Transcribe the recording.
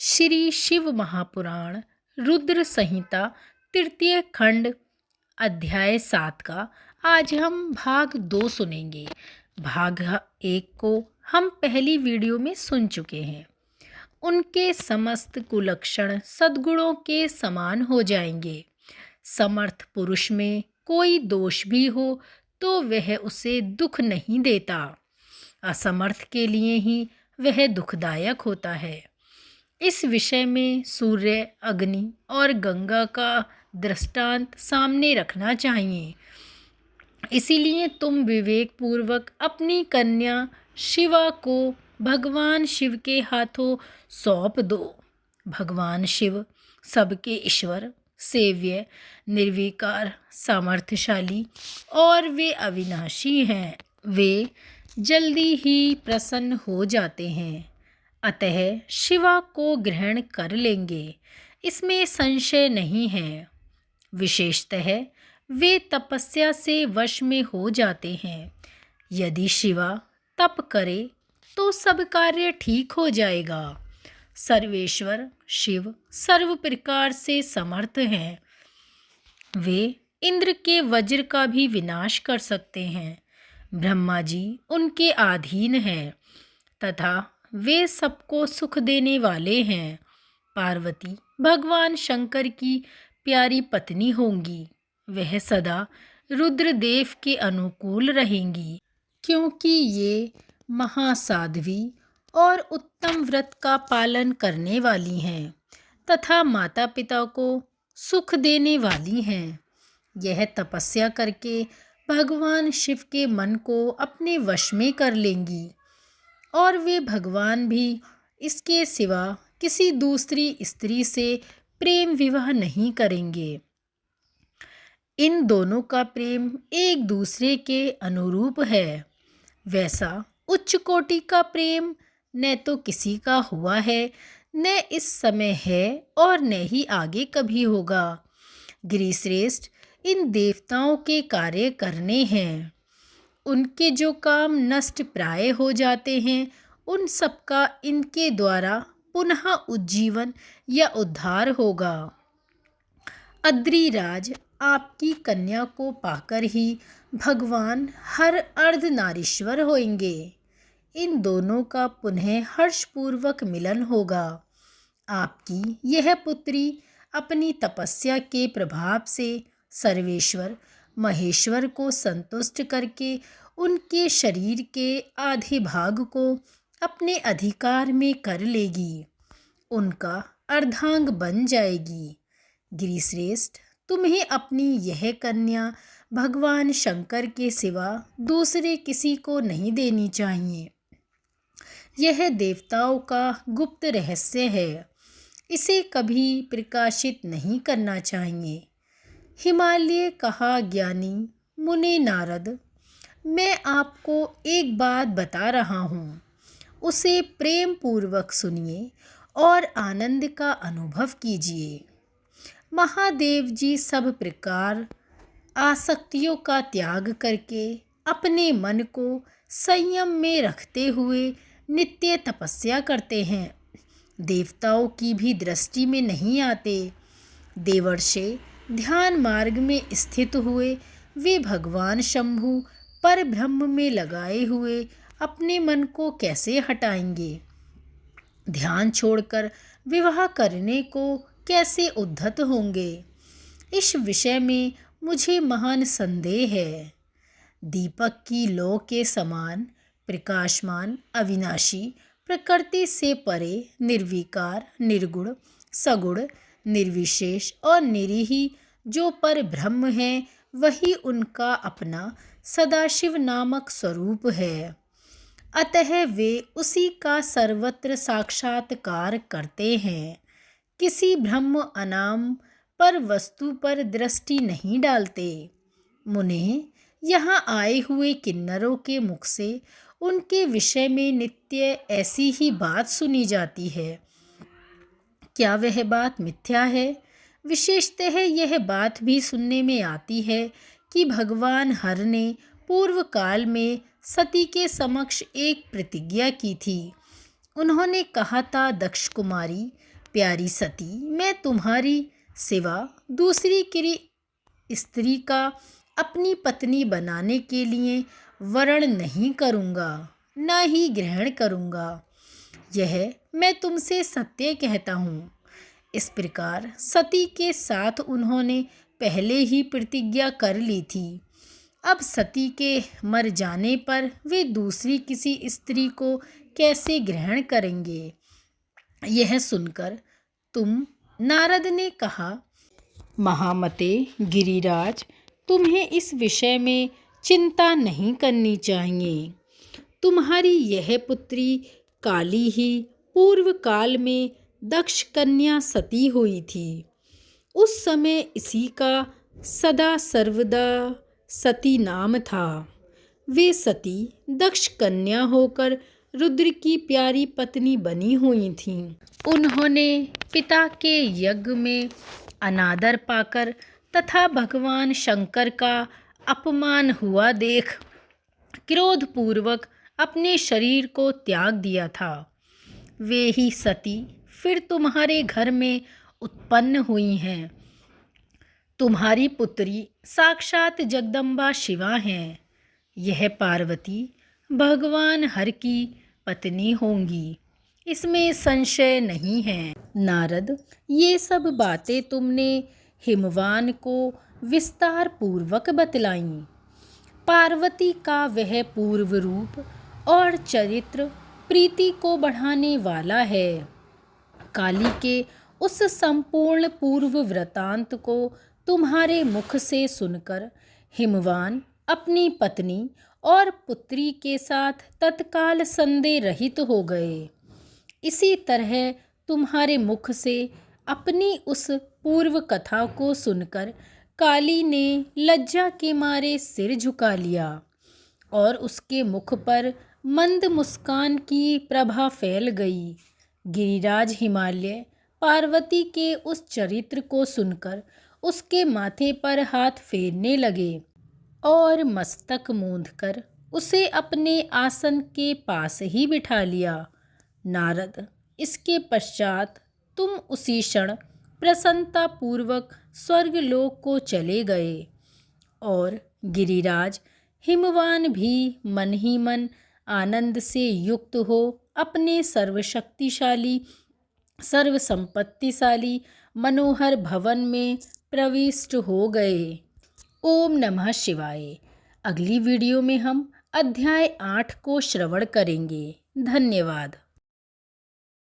श्री शिव महापुराण रुद्र संहिता तृतीय खंड अध्याय 7 का आज हम भाग 2 सुनेंगे। भाग 1 को हम पहली वीडियो में सुन चुके हैं। उनके समस्त कुलक्षण सद्गुणों के समान हो जाएंगे। समर्थ पुरुष में कोई दोष भी हो तो वह उसे दुख नहीं देता। असमर्थ के लिए ही वह दुखदायक होता है। इस विषय में सूर्य, अग्नि और गंगा का दृष्टांत सामने रखना चाहिए। इसीलिए तुम विवेकपूर्वक अपनी कन्या शिवा को भगवान शिव के हाथों सौंप दो। भगवान शिव सबके ईश्वर, सेव्य, निर्विकार, सामर्थ्यशाली और वे अविनाशी हैं। वे जल्दी ही प्रसन्न हो जाते हैं, अतः शिवा को ग्रहण कर लेंगे, इसमें संशय नहीं है। विशेषतः वे तपस्या से वश में हो जाते हैं। यदि शिवा तप करे तो सब कार्य ठीक हो जाएगा। सर्वेश्वर शिव सर्व प्रकार से समर्थ हैं। वे इंद्र के वज्र का भी विनाश कर सकते हैं। ब्रह्मा जी उनके अधीन हैं तथा वे सबको सुख देने वाले हैं। पार्वती भगवान शंकर की प्यारी पत्नी होंगी। वह सदा रुद्रदेव के अनुकूल रहेंगी, क्योंकि ये महासाध्वी और उत्तम व्रत का पालन करने वाली हैं तथा माता पिता को सुख देने वाली हैं। यह तपस्या करके भगवान शिव के मन को अपने वश में कर लेंगी और वे भगवान भी इसके सिवा किसी दूसरी स्त्री से प्रेम विवाह नहीं करेंगे। इन दोनों का प्रेम एक दूसरे के अनुरूप है। वैसा उच्च कोटि का प्रेम न तो किसी का हुआ है, न इस समय है और न ही आगे कभी होगा। गिरिश्रेष्ठ इन देवताओं के कार्य करने हैं। उनके जो काम नष्ट प्राय हो जाते हैं, उन सब का इनके द्वारा पुनः उज्जीवन या उद्धार होगा। अद्रिराज आपकी कन्या को पाकर ही भगवान हर अर्धनारीश्वर होंगे। इन दोनों का पुनः हर्षपूर्वक मिलन होगा। आपकी यह पुत्री अपनी तपस्या के प्रभाव से सर्वेश्वर महेश्वर को संतुष्ट करके उनके शरीर के आधे भाग को अपने अधिकार में कर लेगी, उनका अर्धांग बन जाएगी। गिरिश्रेष्ठ तुम्हें अपनी यह कन्या भगवान शंकर के सिवा दूसरे किसी को नहीं देनी चाहिए। यह देवताओं का गुप्त रहस्य है, इसे कभी प्रकाशित नहीं करना चाहिए। हिमालय कहा ज्ञानी मुने नारद, मैं आपको एक बात बता रहा हूँ, उसे प्रेम पूर्वक सुनिए और आनंद का अनुभव कीजिए। महादेव जी सब प्रकार आसक्तियों का त्याग करके अपने मन को संयम में रखते हुए नित्य तपस्या करते हैं। देवताओं की भी दृष्टि में नहीं आते। देवर्षि ध्यान मार्ग में स्थित हुए वे भगवान शंभु पर ब्रह्म में लगाए हुए अपने मन को कैसे हटाएंगे? ध्यान छोड़कर विवाह करने को कैसे उद्धत होंगे? इस विषय में मुझे महान संदेह है। दीपक की लौ के समान प्रकाशमान, अविनाशी, प्रकृति से परे, निर्विकार, निर्गुण, सगुण, निर्विशेष और निरीही जो पर ब्रह्म है, वही उनका अपना सदाशिव नामक स्वरूप है। अतः वे उसी का सर्वत्र साक्षात्कार करते हैं। किसी ब्रह्म अनाम पर वस्तु पर दृष्टि नहीं डालते। मुने यहाँ आए हुए किन्नरों के मुख से उनके विषय में नित्य ऐसी ही बात सुनी जाती है। क्या वह बात मिथ्या है? विशेषतः यह बात भी सुनने में आती है कि भगवान हर ने पूर्व काल में सती के समक्ष एक प्रतिज्ञा की थी उन्होंने कहा था, दक्ष कुमारी प्यारी सती, मैं तुम्हारी सिवा दूसरी स्त्री का अपनी पत्नी बनाने के लिए वरण नहीं करूँगा, न ही ग्रहण करूँगा। यह मैं तुमसे सत्य कहता हूँ। इस प्रकार सती के साथ उन्होंने पहले ही प्रतिज्ञा कर ली थी। अब सती के मर जाने पर वे दूसरी किसी स्त्री को कैसे ग्रहण करेंगे? यह सुनकर नारद ने कहा, महामते गिरिराज, तुम्हें इस विषय में चिंता नहीं करनी चाहिए। तुम्हारी यह पुत्री काली ही पूर्व काल में दक्ष कन्या सती हुई थी। उस समय इसी का सदा सर्वदा सती नाम था। वे सती दक्ष कन्या होकर रुद्र की प्यारी पत्नी बनी हुई थीं। उन्होंने पिता के यज्ञ में अनादर पाकर तथा भगवान शंकर का अपमान हुआ देख क्रोधपूर्वक अपने शरीर को त्याग दिया था। वे ही सती फिर तुम्हारे घर में उत्पन्न हुई हैं। तुम्हारी पुत्री साक्षात जगदम्बा शिवा हैं। यह पार्वती भगवान हर की पत्नी होंगी, इसमें संशय नहीं है। नारद, ये सब बातें तुमने हिमवान को विस्तार पूर्वक बतलाईं। पार्वती का वह पूर्व रूप और चरित्र प्रीति को बढ़ाने वाला है। काली के उस संपूर्ण पूर्व वृतांत को तुम्हारे मुख से सुनकर हिमवान अपनी पत्नी और पुत्री के साथ तत्काल संदेह रहित हो गए। इसी तरह तुम्हारे मुख से अपनी उस पूर्व कथा को सुनकर काली ने लज्जा के मारे सिर झुका लिया और उसके मुख पर मंद मुस्कान की प्रभा फैल गई। गिरिराज हिमालय पार्वती के उस चरित्र को सुनकर उसके माथे पर हाथ फेरने लगे और मस्तक मूंदकर उसे अपने आसन के पास ही बिठा लिया। नारद, इसके पश्चात तुम उसी क्षण प्रसन्नता पूर्वक स्वर्गलोक को चले गए और गिरिराज हिमवान भी मन ही मन आनंद से युक्त हो अपने सर्वशक्तिशाली सर्वसंपत्तिशाली मनोहर भवन में प्रविष्ट हो गए। ओम नमः शिवाय। अगली वीडियो में हम अध्याय 8 को श्रवण करेंगे। धन्यवाद।